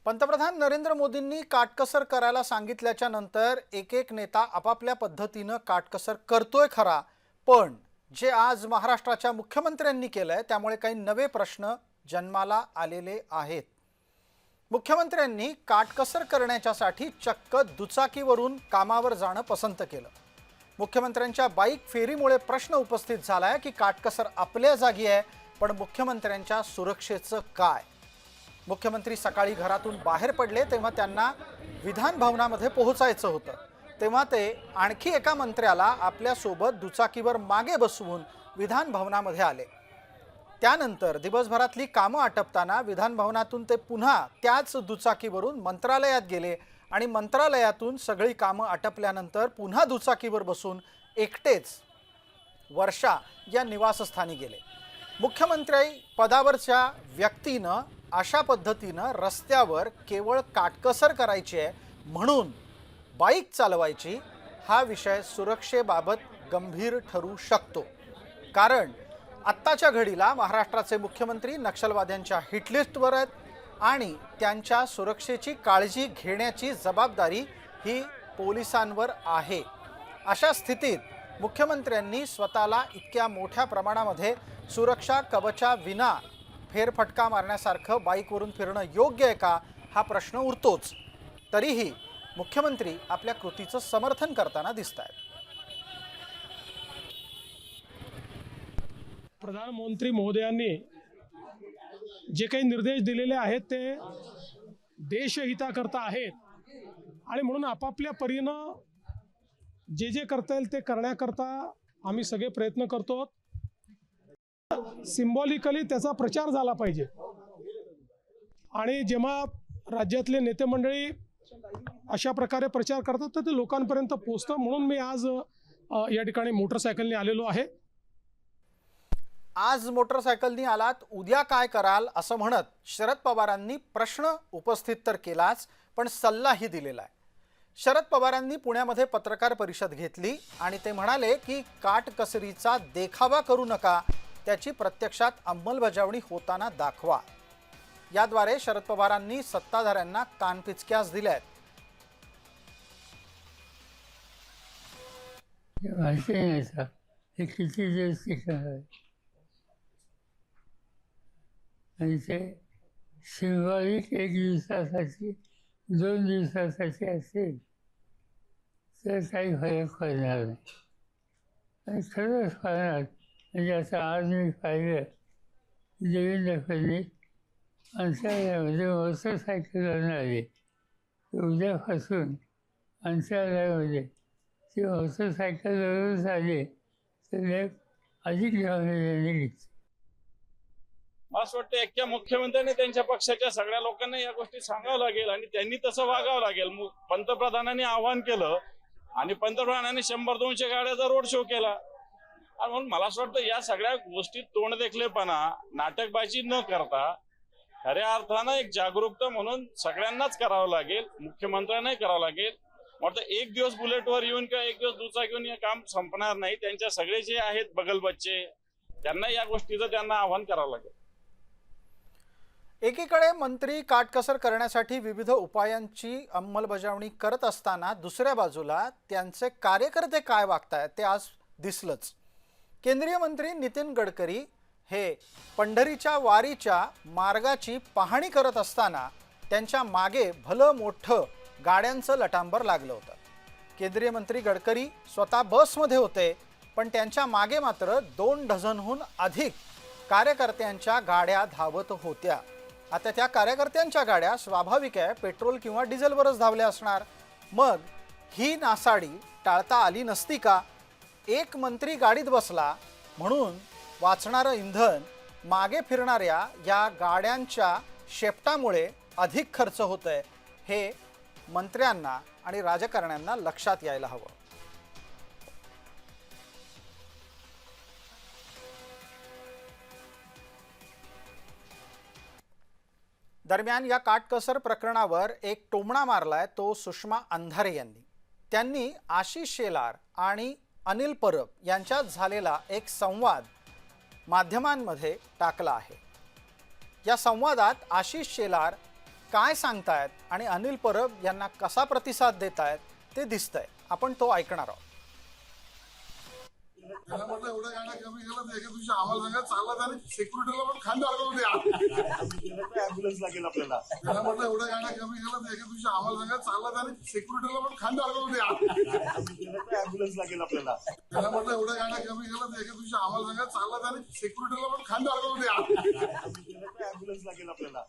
पंतप्रधान नरेंद्र मोदींनी काटकसर करायला सांगितल्याच्या नंतर एक एक नेता आपापल्या पद्धतीने काटकसर करतोय खरा, पण जे आज महाराष्ट्राच्या मुख्यमंत्र्यांनी केलंय त्यामुळे काही नवे प्रश्न जन्माला आलेले आहेत। मुख्यमंत्र्यांनी काटकसर करण्याच्यासाठी चक्क दुचाकीवरून कामावर जाणं पसंत केलं। मुख्यमंत्र्यांच्या बाईक फेरीमुळे प्रश्न उपस्थित झालाय की काटकसर आपल्या जागी आहे, पण मुख्यमंत्र्यांच्या सुरक्षेचं काय? मुख्यमंत्री सकाळी घरातून बाहेर पडले तेव्हा त्यांना विधान भवनामध्ये पोहोचायचं होतं, तेव्हा ते आणखी एका मंत्र्याला आपल्या सोबत दुचाकीवर मागे बसवून विधान भवनामध्ये आले। त्यानंतर दिवसभरातली कामं आटपताना विधान भवनातून ते पुन्हा त्याच दुचाकीवरून मंत्रालयात गेले आणि मंत्रालयातून सगळी कामं आटपल्यानंतर पुन्हा दुचाकीवर बसून एकटेच वर्षा या निवासस्थानी गेले। मुख्यमंत्री पदावरच्या व्यक्तीनं अशा पद्धतीनं रस्त्यावर केवळ काटकसर करायची आहे म्हणून बाईक चालवायची हा विषय सुरक्षेबाबत गंभीर ठरू शकतो, कारण आत्ताच्या घडीला महाराष्ट्राचे मुख्यमंत्री नक्षलवाद्यांच्या हिटलिस्टवर आहेत आणि त्यांच्या सुरक्षेची काळजी घेण्याची जबाबदारी ही पोलिसांवर आहे। अशा स्थितीत मुख्यमंत्र्यांनी स्वतःला इतक्या मोठ्या प्रमाणामध्ये सुरक्षा कवचाविना फेरफटका मारण्यासारखं बाईकवरून फिरणं योग्य आहे का हा प्रश्न उरतोच। तरीही मुख्यमंत्री आपल्या कृतीचं समर्थन करताना दिसतायत। प्रधानमंत्री महोदयांनी जे काही निर्देश दिलेले आहेत ते देशहिताकरता आहेत आणि म्हणून आपापल्या परीनं जे जे करता येईल ते करण्याकरता आम्ही सगळे प्रयत्न करतो। सिंबॉलिकली त्याचा प्रचार झाला पाहिजे आणि जेव्हा राज्यातले नेते मंडळी अशा प्रकारे प्रचार करतात तर ते लोकांपर्यंत पोहोचतं, म्हणून मी आज या ठिकाणी मोटरसायकलने आलेलो आहे। आज मोटरसायकलनी आलात, उद्या काय कराल असं म्हणत शरद पवारांनी प्रश्न उपस्थित तर केलाच, पण सल्लाही दिलेला आहे। शरद पवारांनी पुण्यामध्ये पत्रकार परिषद घेतली आणि ते म्हणाले की काटकसरीचा देखावा करू नका, त्याची प्रत्यक्षात अंमलबजावणी होताना दाखवा। याद्वारे शरद पवारांनी सत्ताधाऱ्यांना कानपिचक्यास दिल्यात। सिंबॉलिक एक दिवसासाठी 2 दिवसासाठी असेल तर काही फरक पडणार नाही आणि खरंच पडणार। म्हणजे आता आज मी पाहिलं देवेंद्र फडणवीस अंतराळामध्ये मोटरसायकलवरून आले, उद्यापासून अंतराळामध्ये ते मोटरसायकलवरूनच आले तर अधिक जबाबदारी घेतली। मला असं वाटतं एकट्या मुख्यमंत्र्यांनी त्यांच्या पक्षाच्या सगळ्या लोकांना या गोष्टी सांगावं लागेल आणि त्यांनी तसं वागावं लागेल। पंतप्रधानांनी आवाहन केलं आणि पंतप्रधानांनी 100-200 गाड्याचा रोड शो केला आणि म्हणून मला असं वाटतं या सगळ्या गोष्टी तोंड देखलेपणा नाटकबाजी न करता खऱ्या अर्थानं एक जागरूकता म्हणून सगळ्यांनाच करावं लागेल, मुख्यमंत्र्यांनाही करावं लागेल। वाटतं एक दिवस बुलेटवर येऊन किंवा एक दिवस दुचाकी घेऊन हे काम संपणार नाही। त्यांच्या सगळे जे आहेत बगल बच्चे त्यांना या गोष्टीचं त्यांना आवाहन करावं लागेल। एकीकडे मंत्री काटकसर करण्यासाठी विविध उपायांची अंमलबजावणी करत असताना दुसऱ्या बाजूला त्यांचे कार्यकर्ते काय वागतायत ते आज दिसलंच। केंद्रीय मंत्री नितीन गडकरी हे पंढरीच्या वारीच्या मार्गाची पाहणी करत असताना त्यांच्या मागे भलं मोठं गाड्यांचं लटांबर लागलं होतं। केंद्रीय मंत्री गडकरी स्वतः बसमध्ये होते, पण त्यांच्या मागे मात्र 2 डझनहून अधिक कार्यकर्त्यांच्या गाड्या धावत होत्या। आता त्या कार्यकर्त्यांच्या गाड्या स्वाभाविक आहे पेट्रोल किंवा डिझेलवरच धावल्या असणार। मग ही नासाडी टाळता आली नसती का? एक मंत्री गाडीत बसला म्हणून वाचणारं इंधन मागे फिरणाऱ्या या गाड्यांच्या शेपटामुळे अधिक खर्च होतोय, हे मंत्र्यांना आणि राजकारण्यांना लक्षात यायला हवं। दरम्यान या काटकसर प्रकरणावर एक टोमणा मारलाय तो सुषमा अंधारे यांनी। त्यांनी आशिष शेलार आणि अनिल परब यांच्यात झालेला एक संवाद माध्यमांमध्ये टाकला आहे। या संवादात आशिष शेलार काय सांगतायत आणि अनिल परब यांना कसा प्रतिसाद देतायत ते दिसतंय. आपण तो ऐकणार आहोत. त्याला म्हटलं एवढं गाणं कमी केलं एका दिवशी आम्हाला सांगा चालला आणि सिक्युरिटीला पण खांदा अडकवून द्या. ऍम्ब्युलन्स लागेल आपल्याला. त्याला म्हटलं एवढं गाणं कमी केलं एका दिवशी आम्हाला सांगा चालला आणि सिक्युरिटीला पण खांदा अडकवून द्या. ऍम्ब्युलन्स लागेल आपल्याला. त्याला म्हटलं एवढं गाणं कमी केलं एका दिवशी आम्हाला सांगा चालला आणि सिक्युरिटीला पण खांदा अडकवून द्या. ऍम्ब्युलन्स लागेल आपल्याला.